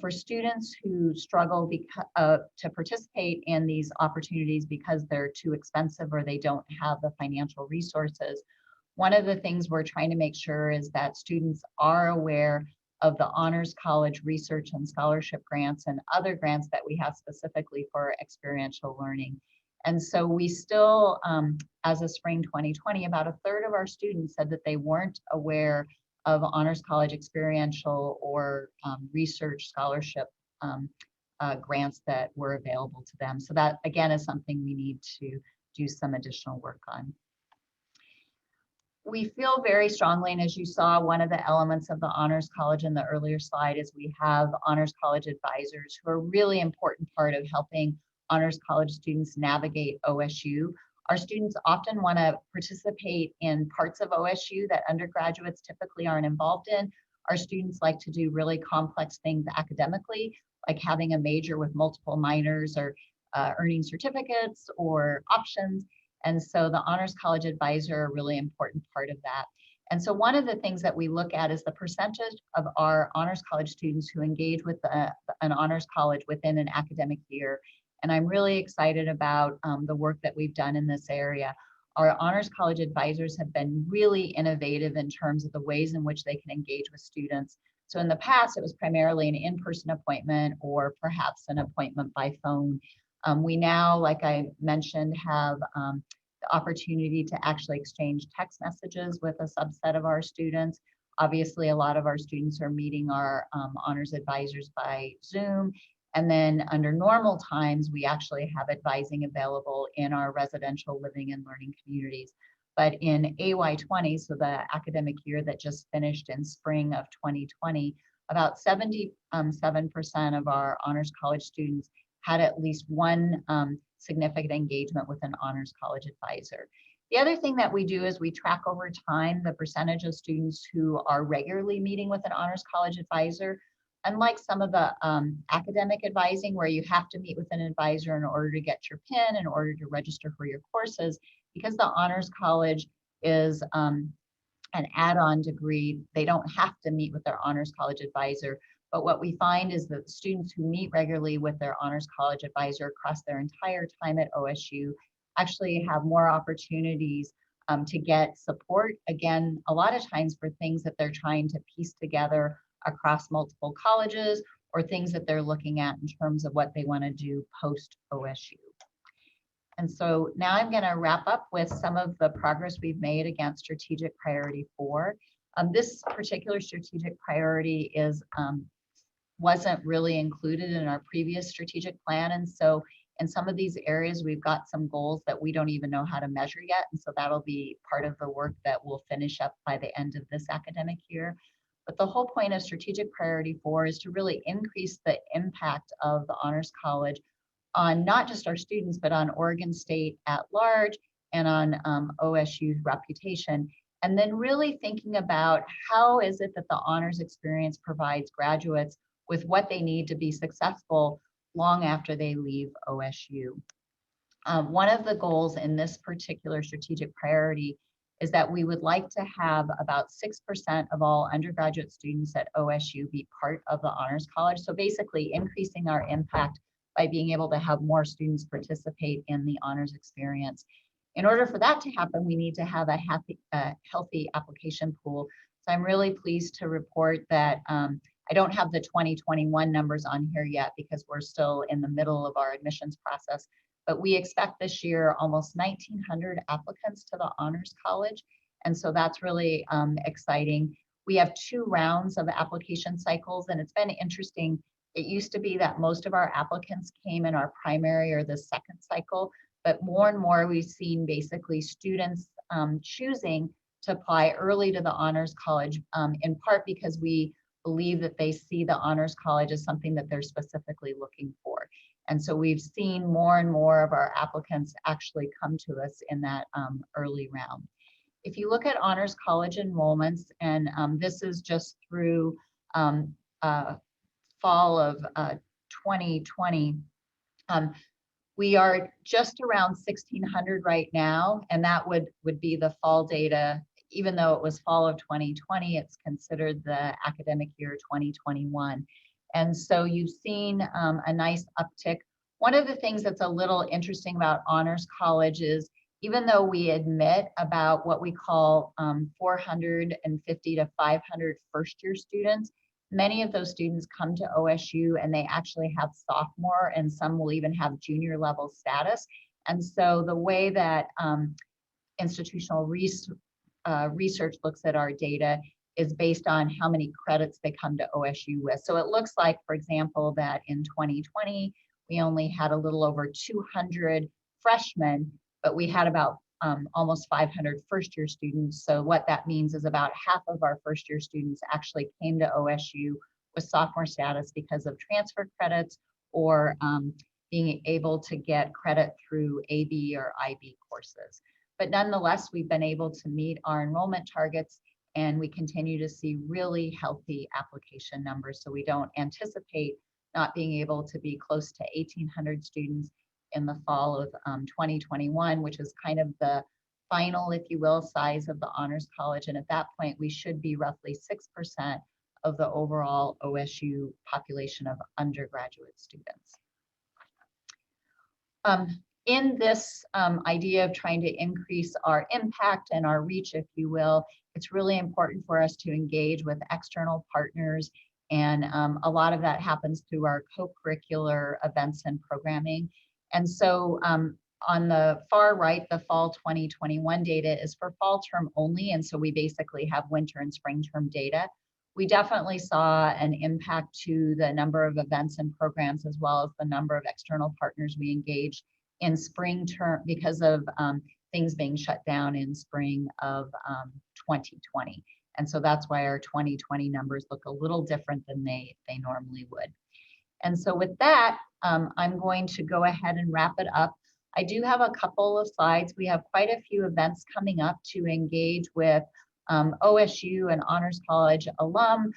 for students who struggle to participate in these opportunities because they're too expensive or they don't have the financial resources, one of the things we're trying to make sure is that students are aware of the Honors College research and scholarship grants and other grants that we have specifically for experiential learning. And so we still, as of spring 2020, about a third of our students said that they weren't aware of Honors College experiential or research scholarship grants that were available to them. So that, again, is something we need to do some additional work on. We feel very strongly, and as you saw, one of the elements of the Honors College in the earlier slide is we have Honors College advisors who are a really important part of helping Honors College students navigate OSU. Our students often want to participate in parts of OSU that undergraduates typically aren't involved in. Our students like to do really complex things academically, like having a major with multiple minors or earning certificates or options. And so the Honors College advisor are a really important part of that. And so one of the things that we look at is the percentage of our Honors College students who engage with an Honors College within an academic year. And I'm really excited about the work that we've done in this area. Our Honors College advisors have been really innovative in terms of the ways in which they can engage with students. So in the past, it was primarily an in-person appointment or perhaps an appointment by phone. We now, like I mentioned, have the opportunity to actually exchange text messages with a subset of our students. Obviously, a lot of our students are meeting our honors advisors by Zoom. And then under normal times, we actually have advising available in our residential living and learning communities. But in AY20, so the academic year that just finished in spring of 2020, about 77% of our Honors College students had at least one significant engagement with an Honors College advisor. The other thing that we do is we track over time the percentage of students who are regularly meeting with an Honors College advisor. Unlike some of the academic advising where you have to meet with an advisor in order to get your PIN, in order to register for your courses, because the Honors College is an add-on degree, they don't have to meet with their Honors College advisor. But what we find is that students who meet regularly with their Honors College advisor across their entire time at OSU actually have more opportunities to get support. Again, a lot of times for things that they're trying to piece together across multiple colleges or things that they're looking at in terms of what they want to do post OSU. And so now I'm going to wrap up with some of the progress we've made against strategic priority 4. This particular strategic priority wasn't really included in our previous strategic plan. And so in some of these areas, we've got some goals that we don't even know how to measure yet. And so that'll be part of the work that we'll finish up by the end of this academic year. But the whole point of strategic priority 4 is to really increase the impact of the Honors College on not just our students, but on Oregon State at large and on OSU's reputation. And then really thinking about how is it that the honors experience provides graduates with what they need to be successful long after they leave OSU. One of the goals in this particular strategic priority is that we would like to have about 6% of all undergraduate students at OSU be part of the Honors College. So basically increasing our impact by being able to have more students participate in the honors experience. In order for that to happen, we need to have a healthy application pool. So I'm really pleased to report that I don't have the 2021 numbers on here yet because we're still in the middle of our admissions process, but we expect this year almost 1,900 applicants to the Honors College. And so that's really exciting. We have 2 rounds of application cycles, and it's been interesting. It used to be that most of our applicants came in our primary or the second cycle, but more and more we've seen basically students choosing to apply early to the Honors College, in part because we believe that they see the Honors College as something that they're specifically looking for. And so we've seen more and more of our applicants actually come to us in that early round. If you look at Honors College enrollments, and this is just through fall of 2020, we are just around 1,600 right now, and that would be the fall data. Even though it was fall of 2020, it's considered the academic year 2021. And so you've seen a nice uptick. One of the things that's a little interesting about Honors College is even though we admit about what we call 450 to 500 first-year students, many of those students come to OSU and they actually have sophomore, and some will even have junior level status. And so the way that institutional research looks at our data is based on how many credits they come to OSU with. So it looks like, for example, that in 2020, we only had a little over 200 freshmen, but we had about almost 500 first-year students. So what that means is about half of our first-year students actually came to OSU with sophomore status because of transfer credits or being able to get credit through AB or IB courses. But nonetheless, we've been able to meet our enrollment targets, and we continue to see really healthy application numbers. So we don't anticipate not being able to be close to 1,800 students in the fall of 2021, which is kind of the final, if you will, size of the Honors College. And at that point, we should be roughly 6% of the overall OSU population of undergraduate students. In this idea of trying to increase our impact and our reach, if you will, it's really important for us to engage with external partners. And a lot of that happens through our co-curricular events and programming. And so on the far right, the fall 2021 data is for fall term only. And so we basically have winter and spring term data. We definitely saw an impact to the number of events and programs, as well as the number of external partners we engaged in spring term because of things being shut down in spring of 2020. And so that's why our 2020 numbers look a little different than they normally would. And so with that, I'm going to go ahead and wrap it up. I do have a couple of slides. We have quite a few events coming up to engage with OSU and Honors College alum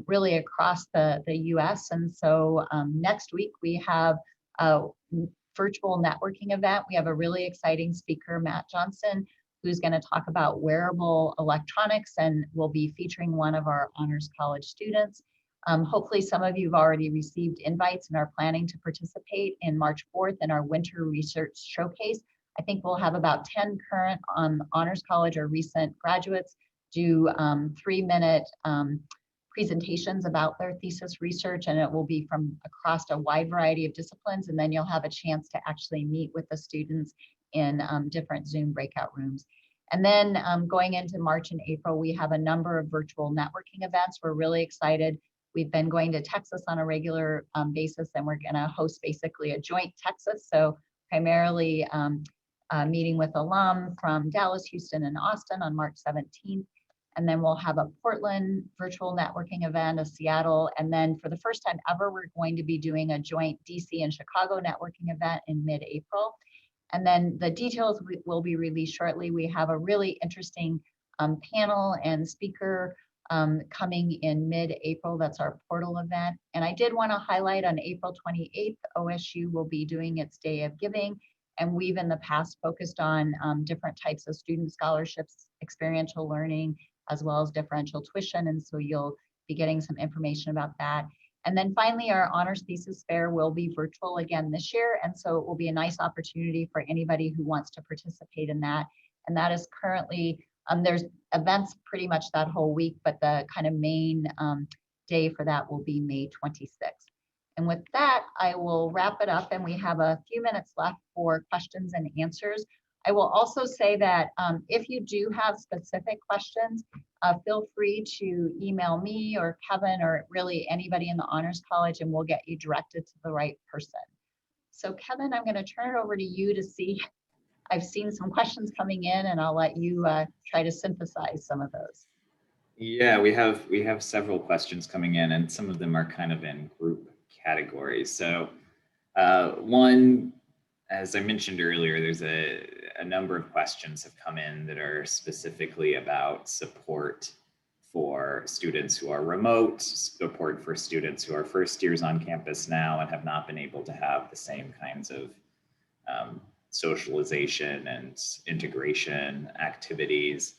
really across the US. And so next week we have a virtual networking event. We have a really exciting speaker, Matt Johnson, who's going to talk about wearable electronics, and will be featuring one of our Honors College students. Hopefully some of you have already received invites and are planning to participate in March 4th in our Winter Research Showcase. I think we'll have about 10 current Honors College or recent graduates do 3-minute presentations about their thesis research, and it will be from across a wide variety of disciplines. And then you'll have a chance to actually meet with the students in different Zoom breakout rooms. And then going into March and April, we have a number of virtual networking events. We're really excited. We've been going to Texas on a regular basis, and we're going to host basically a joint Texas. So primarily meeting with alum from Dallas, Houston, and Austin on March 17th. And then we'll have a Portland virtual networking event, a Seattle. And then for the first time ever, we're going to be doing a joint DC and Chicago networking event in mid-April. And then the details will be released shortly. We have a really interesting panel and speaker coming in mid-April. That's our portal event. And I did want to highlight on April 28th, OSU will be doing its Day of Giving. And we've in the past focused on different types of student scholarships, experiential learning, as well as differential tuition. And so you'll be getting some information about that. And then finally, our honors thesis fair will be virtual again this year. And so it will be a nice opportunity for anybody who wants to participate in that. And that is currently, there's events pretty much that whole week, but the kind of main day for that will be May 26th. And with that, I will wrap it up, and we have a few minutes left for questions and answers. I will also say that if you do have specific questions, feel free to email me or Kevin or really anybody in the Honors College, and we'll get you directed to the right person. So Kevin, I'm going to turn it over to you to see. I've seen some questions coming in, and I'll let you try to synthesize some of those. Yeah, we have several questions coming in, and some of them are kind of in group categories. So one, as I mentioned earlier, there's a number of questions have come in that are specifically about support for students who are remote, support for students who are first years on campus now and have not been able to have the same kinds of socialization and integration activities.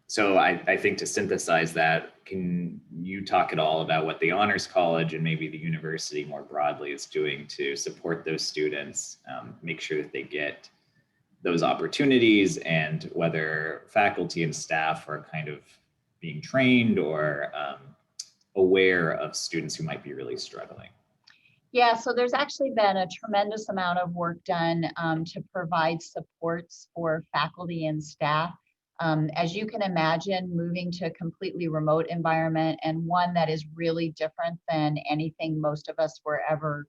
So I think to synthesize that, can you talk at all about what the Honors College and maybe the university more broadly is doing to support those students, make sure that they get those opportunities, and whether faculty and staff are kind of being trained or aware of students who might be really struggling? Yeah, so there's actually been a tremendous amount of work done to provide supports for faculty and staff. As you can imagine, moving to a completely remote environment, and one that is really different than anything most of us were ever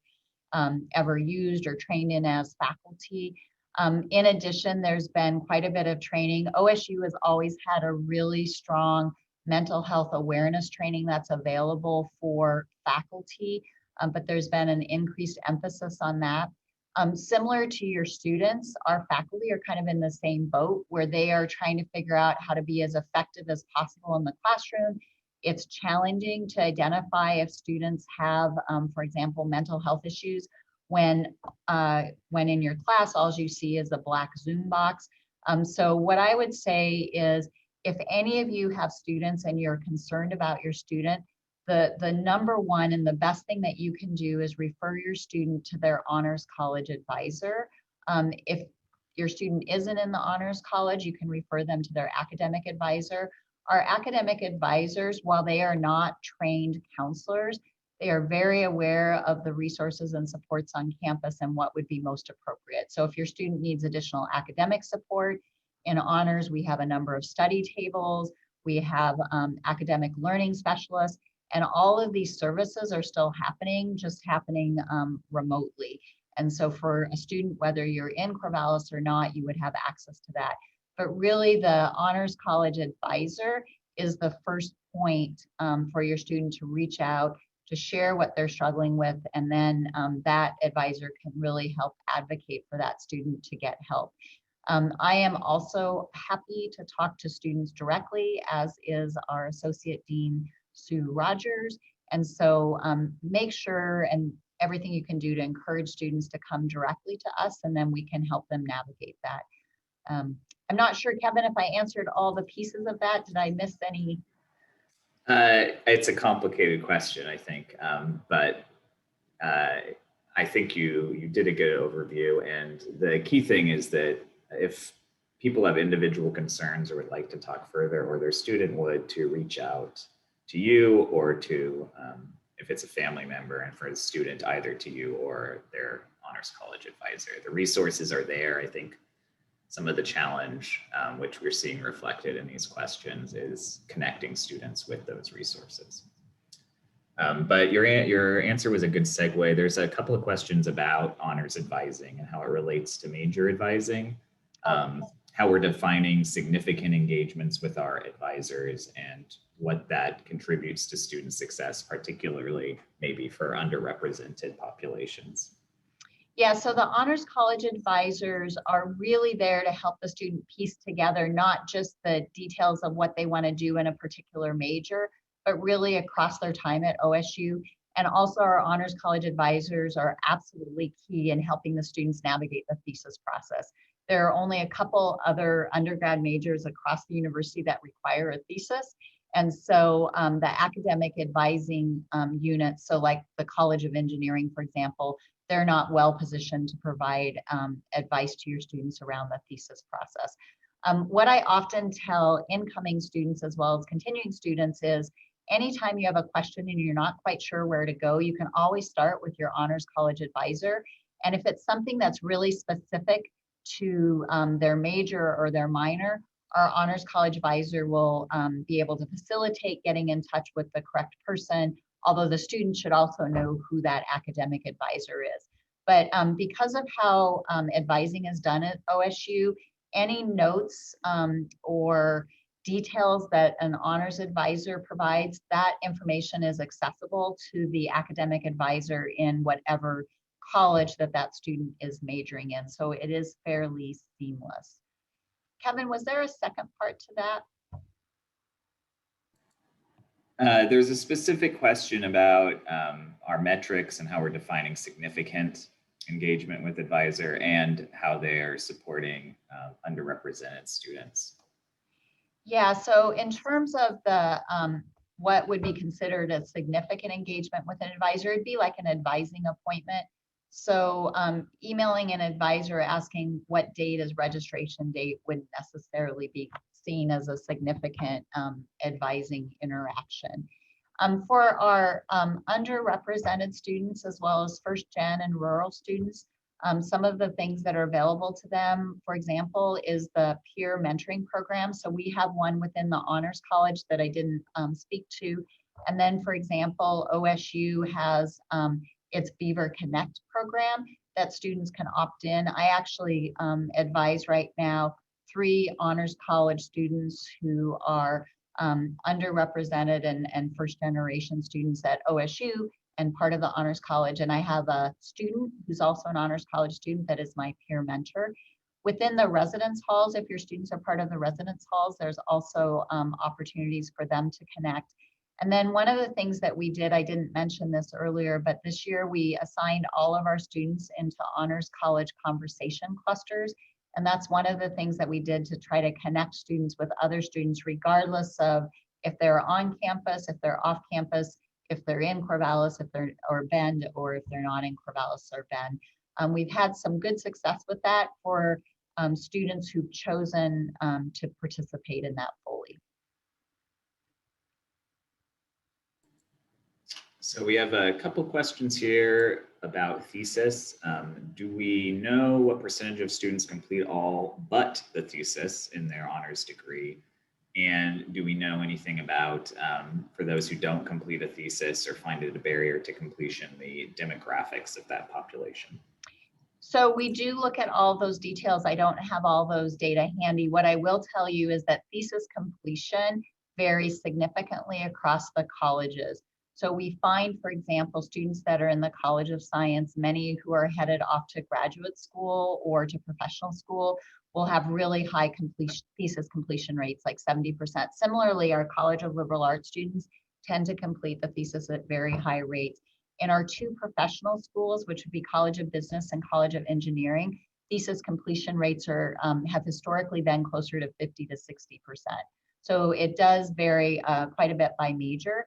used or trained in as faculty. In addition, there's been quite a bit of training. OSU has always had a really strong mental health awareness training that's available for faculty, but there's been an increased emphasis on that. Similar to your students, our faculty are kind of in the same boat where they are trying to figure out how to be as effective as possible in the classroom. It's challenging to identify if students have, for example, mental health issues when in your class, all you see is a black Zoom box. So what I would say is, if any of you have students and you're concerned about your student, the number one and the best thing that you can do is refer your student to their Honors College advisor. If your student isn't in the Honors College, you can refer them to their academic advisor. Our academic advisors, while they are not trained counselors, they are very aware of the resources and supports on campus and what would be most appropriate. So if your student needs additional academic support, in honors, we have a number of study tables, we have academic learning specialists, and all of these services are still happening, just happening remotely. And so for a student, whether you're in Corvallis or not, you would have access to that. But really the Honors College advisor is the first point for your student to reach out, to share what they're struggling with, and then that advisor can really help advocate for that student to get help. I am also happy to talk to students directly, as is our Associate Dean, Sue Rogers. And so make sure and everything you can do to encourage students to come directly to us, and then we can help them navigate that. I'm not sure, Kevin, if I answered all the pieces of that. Did I miss any? It's a complicated question, I think, but I think you did a good overview. And the key thing is that if people have individual concerns or would like to talk further, or their student would, to reach out to you, or to, if it's a family member, and for the student, either to you or their Honors College advisor. The resources are there. I think some of the challenge, which we're seeing reflected in these questions, is connecting students with those resources. But your answer was a good segue. There's a couple of questions about honors advising and how it relates to major advising. how we're defining significant engagements with our advisors and what that contributes to student success, particularly maybe for underrepresented populations. Yeah, so the Honors College advisors are really there to help the student piece together, not just the details of what they want to do in a particular major, but really across their time at OSU. And also our Honors College advisors are absolutely key in helping the students navigate the thesis process. There are only a couple other undergrad majors across the university that require a thesis. And so the academic advising units, so like the College of Engineering, for example, they're not well positioned to provide advice to your students around the thesis process. What I often tell incoming students as well as continuing students is anytime you have a question and you're not quite sure where to go, you can always start with your Honors College advisor. And if it's something that's really specific to their major or their minor, our Honors College advisor will be able to facilitate getting in touch with the correct person, although the student should also know who that academic advisor is. But because of how advising is done at OSU, any notes or details that an honors advisor provides, that information is accessible to the academic advisor in whatever college that that student is majoring in. So it is fairly seamless. Kevin, was there a second part to that? There's a specific question about our metrics and how we're defining significant engagement with advisor and how they are supporting underrepresented students. Yeah, so in terms of the what would be considered a significant engagement with an advisor, it'd be like an advising appointment. So emailing an advisor asking what date is registration date wouldn't necessarily be seen as a significant advising interaction. For our underrepresented students, as well as first gen and rural students, some of the things that are available to them, for example, is the peer mentoring program. So we have one within the Honors College that I didn't speak to. And then, for example, OSU has its Beaver Connect program that students can opt in. I actually advise right now 3 Honors College students who are underrepresented and first generation students at OSU and part of the Honors College. And I have a student who's also an Honors College student that is my peer mentor. Within the residence halls, if your students are part of the residence halls, there's also opportunities for them to connect. And then one of the things that we did, I didn't mention this earlier, but this year we assigned all of our students into Honors College conversation clusters. And that's one of the things that we did to try to connect students with other students, regardless of if they're on campus, if they're off campus, if they're in Corvallis, if they're or Bend, or if they're not in Corvallis or Bend. We've had some good success with that for students who've chosen to participate in that fully. So we have a couple questions here about thesis. Do we know what percentage of students complete all but the thesis in their honors degree? And do we know anything about, for those who don't complete a thesis or find it a barrier to completion, the demographics of that population? So we do look at all those details. I don't have all those data handy. What I will tell you is that thesis completion varies significantly across the colleges. So we find, for example, students that are in the College of Science, many who are headed off to graduate school or to professional school will have really high thesis completion rates, like 70%. Similarly, our College of Liberal Arts students tend to complete the thesis at very high rates. In our 2 professional schools, which would be College of Business and College of Engineering, thesis completion rates are have historically been closer to 50 to 60%. So it does vary quite a bit by major.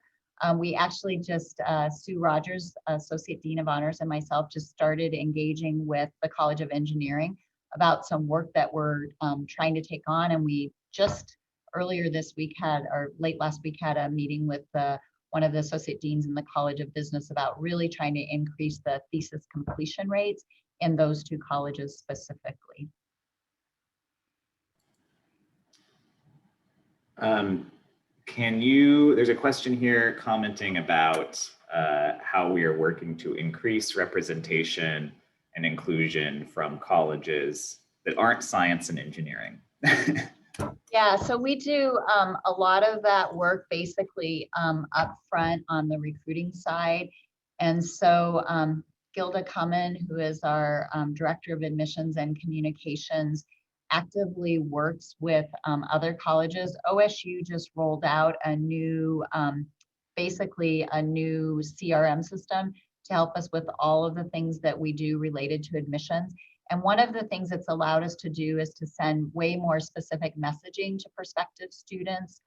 We actually just, Sue Rogers, Associate Dean of Honors, and myself just started engaging with the College of Engineering about some work that we're trying to take on. And we just earlier this week had, or late last week, had a meeting with one of the associate deans in the College of Business about really trying to increase the thesis completion rates in those 2 colleges specifically. There's a question here commenting about how we are working to increase representation and inclusion from colleges that aren't science and engineering. Yeah, so we do a lot of that work basically up front on the recruiting side. And so Gilda Cummin, who is our Director of Admissions and Communications, actively works with other colleges. OSU just rolled out a new, basically a new CRM system to help us with all of the things that we do related to admissions. And one of the things it's allowed us to do is to send way more specific messaging to prospective students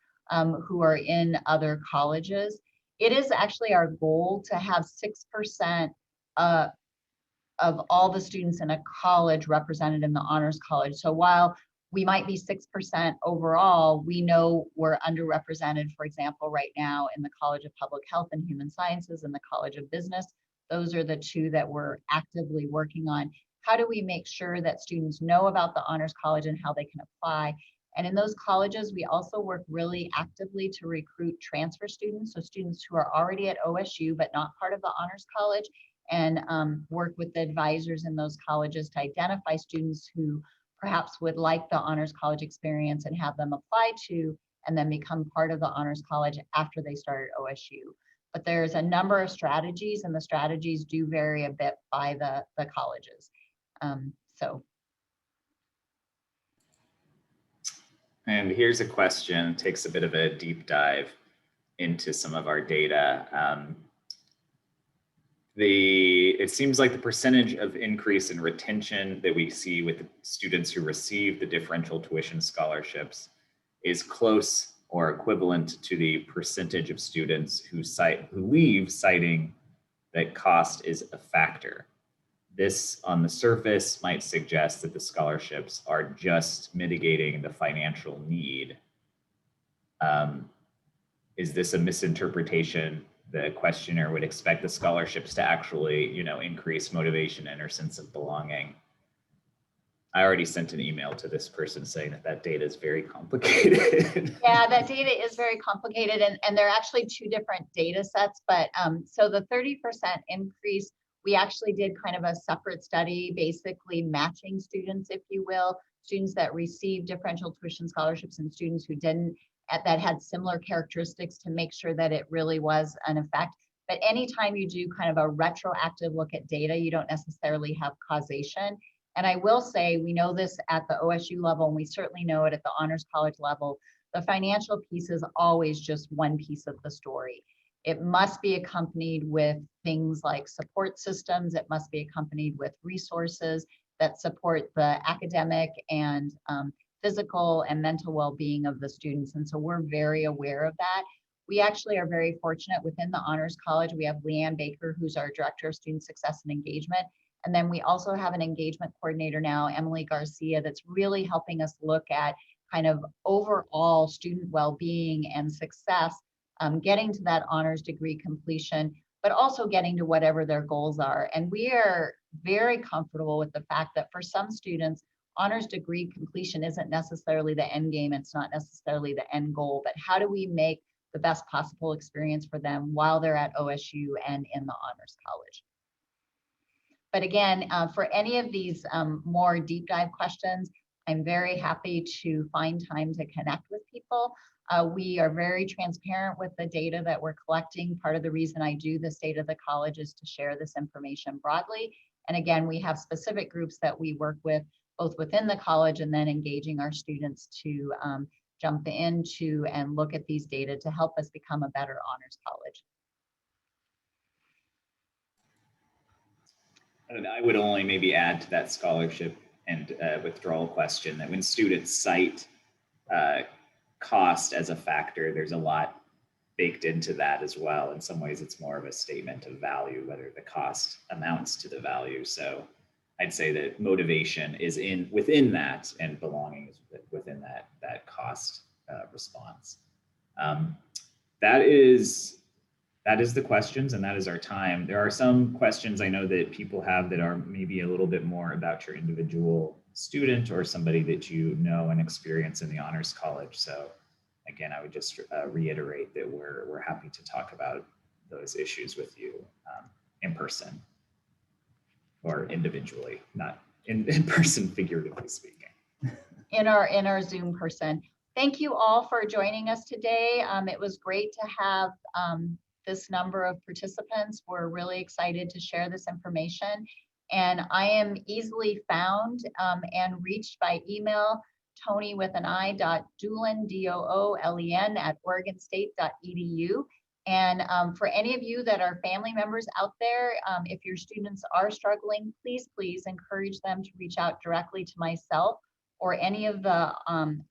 who are in other colleges. It is actually our goal to have 6% of all the students in a college represented in the honors college. So while we might be 6% overall, we know we're underrepresented, for example, right now in the College of Public Health and Human Sciences and the College of Business. Those are the two that we're actively working on. How do we make sure that students know about the honors college and how they can apply? And in those colleges, we also work really actively to recruit transfer students, so students who are already at OSU but not part of the honors college, and work with the advisors in those colleges to identify students who perhaps would like the honors college experience and have them apply to and then become part of the honors college after they start at OSU. But there's a number of strategies, and the strategies do vary a bit by the colleges. And here's a question, takes a bit of a deep dive into some of our data. It seems like the percentage of increase in retention that we see with the students who receive the differential tuition scholarships is close or equivalent to the percentage of students who leave citing that cost is a factor. This on the surface might suggest that the scholarships are just mitigating the financial need. Is this a misinterpretation? The questioner would expect the scholarships to actually, increase motivation and or sense of belonging. I already sent an email to this person saying that data is very complicated. Yeah, that data is very complicated, and there are actually two different data sets. But so the 30% increase, we actually did kind of a separate study, basically matching students, if you will, students that received differential tuition scholarships and students who didn't, that had similar characteristics to make sure that it really was an effect. But anytime you do kind of a retroactive look at data, you don't necessarily have causation. And I will say, we know this at the OSU level, and we certainly know it at the honors college level. The financial piece is always just one piece of the story. It must be accompanied with things like support systems. It must be accompanied with resources that support the academic and physical and mental well-being of the students. And so we're very aware of that. We actually are very fortunate within the honors college. We have Leanne Baker, who's our Director of Student Success and Engagement. And then we also have an engagement coordinator now, Emily Garcia, that's really helping us look at kind of overall student well-being and success, getting to that honors degree completion, but also getting to whatever their goals are. And we are very comfortable with the fact that for some students, honors degree completion isn't necessarily the end game. It's not necessarily the end goal, but how do we make the best possible experience for them while they're at OSU and in the honors college? But again, for any of these more deep dive questions, I'm very happy to find time to connect with people. We are very transparent with the data that we're collecting. Part of the reason I do the State of the College is to share this information broadly. And again, we have specific groups that we work with, both within the college and then engaging our students to jump into and look at these data to help us become a better honors college. And I would only maybe add to that scholarship and withdrawal question that when students cite cost as a factor, there's a lot baked into that as well. In some ways, it's more of a statement of value, whether the cost amounts to the value. So I'd say that motivation is within that, and belonging is within that cost response. That is the questions, and that is our time. There are some questions I know that people have that are maybe a little bit more about your individual student or somebody that you know and experience in the honors college. So again, I would just reiterate that we're happy to talk about those issues with you in person or individually, not in person, figuratively speaking. in our Zoom person. Thank you all for joining us today. It was great to have this number of participants. We're really excited to share this information. And I am easily found and reached by email, Toni with an I.Doolen, Doolen at oregonstate.edu. And for any of you that are family members out there, if your students are struggling, please encourage them to reach out directly to myself or any of the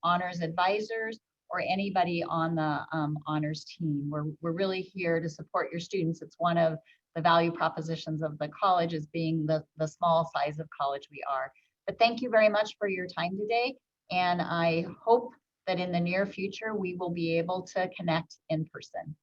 honors advisors or anybody on the honors team. We're really here to support your students. It's one of the value propositions of the college, is being the small size of college we are. But thank you very much for your time today. And I hope that in the near future, we will be able to connect in person.